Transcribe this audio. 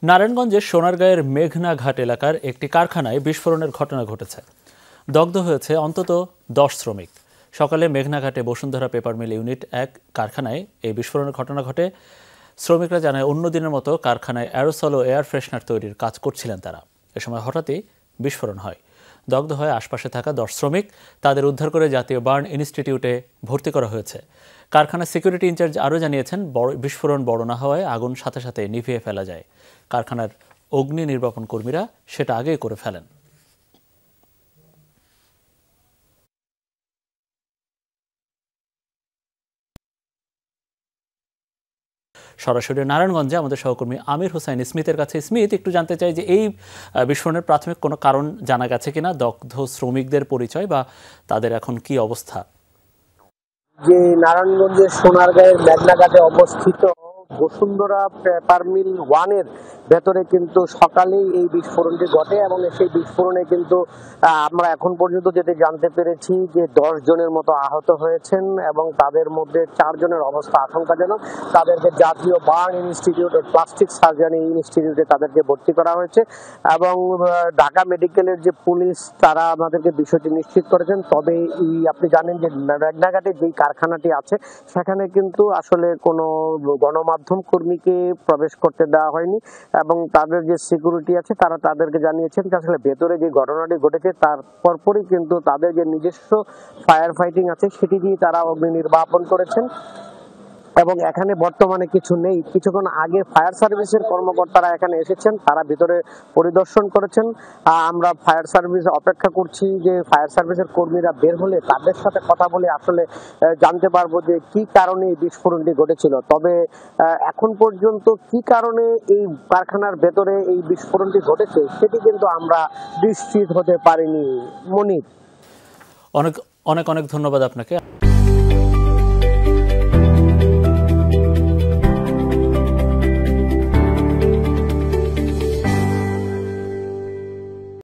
নারায়ণগঞ্জের সোনারগাঁয়ের মেঘনাঘাট এলাকার একটি কারখানায় বিস্ফোরণের ঘটনা ঘটেছে। দগ্ধ হয়েছে অন্তত 10 শ্রমিক। সকালে মেঘনাঘাটে বসুন্ধরা পেপার মিল ইউনিট 1 কারখানায় এই বিস্ফোরণের ঘটনা ঘটে। শ্রমিকরা জানায় অন্য দিনের মতো কারখানায় অ্যারোসল ও এয়ার ফ্রেশনার তৈরির কাজ করছিলেন তারা। এ সময় হঠাৎই বিস্ফোরণ হয়। দগ্ধ হয় আশপাশে থাকা 10 শ্রমিক। তাদের উদ্ধার করে জাতীয় বার্ন ইনস্টিটিউটে ভর্তি করা হয়েছে। কারখানার সিকিউরিটি ইনচার্জ আরও জানিয়েছেন, বিস্ফোরণ বড় না হওয়ায় আগুন সাথে সাথে নিভিয়ে ফেলা যায়। কারখানার অগ্নি নির্বাপন কর্মীরা সেটা আগেই করে ফেলেন। সরাসরি নারায়ণগঞ্জে আমাদের সহকর্মী আমির হোসেন স্মিথের কাছে। স্মিথ, একটু জানতে চাই যে এই বিস্ফোরণের প্রাথমিক কোনো কারণ জানা গেছে কিনা, দগ্ধ শ্রমিকদের পরিচয় বা তাদের এখন কি অবস্থা? যে নারায়ণগঞ্জের সোনারগাঁয়ের মেঘনাঘাটে অবস্থিত বসুন্ধরা পেপার মিল 1 এর ভেতরে কিন্তু সকালেই এই বিস্ফোরণটি ঘটে এবং সেই বিস্ফোরণে কিন্তু আমরা এখন পর্যন্ত যেটা জানতে পেরেছি যে 10 জনের মতো আহত হয়েছেন এবং তাদের মধ্যে 4 জনের অবস্থা আশঙ্কাজনক। তাদেরকে জাতীয় বার্ন ইনস্টিটিউট ও প্লাস্টিক সার্জারি ইনস্টিটিউটে তাদেরকে ভর্তি করা হয়েছে এবং ঢাকা মেডিকেলের যে পুলিশ তারা আমাদেরকে বিষয়টি নিশ্চিত করেছেন। তবে আপনি জানেন যে মেঘনাঘাটে যেই কারখানাটি আছে সেখানে কিন্তু আসলে কোনো গণমাধ্যম কর্মীকে প্রবেশ করতে দেওয়া হয়নি এবং তাদের যে সিকিউরিটি আছে তারা তাদেরকে জানিয়েছেন যে আসলে ভেতরে যে ঘটনাটি ঘটেছে তার পরপরই কিন্তু তাদের যে নিজস্ব ফায়ার ফাইটিং আছে সেটি দিয়ে তারা অগ্নি নির্বাপন করেছেন এবং এখানে বর্তমানে কিছু নেই। কিছুক্ষণ আগে ফায়ার সার্ভিসের কর্মকর্তারা এখানে এসেছেন, তারা ভিতরে পরিদর্শন করেছেন। আমরা ফায়ার সার্ভিস অপেক্ষা করছি যে ফায়ার সার্ভিসের কর্মীরা বের হলে তাদের সাথে কথা বলে আসলে জানতে পারবো যে কি কারণে এই বিস্ফোরণটি ঘটেছিল। তবে এখন পর্যন্ত কি কারণে এই কারখানার ভেতরে এই বিস্ফোরণটি ঘটেছে সেটি কিন্তু আমরা নিশ্চিত হতে পারিনি। মনির, অনেক অনেক ধন্যবাদ আপনাকে।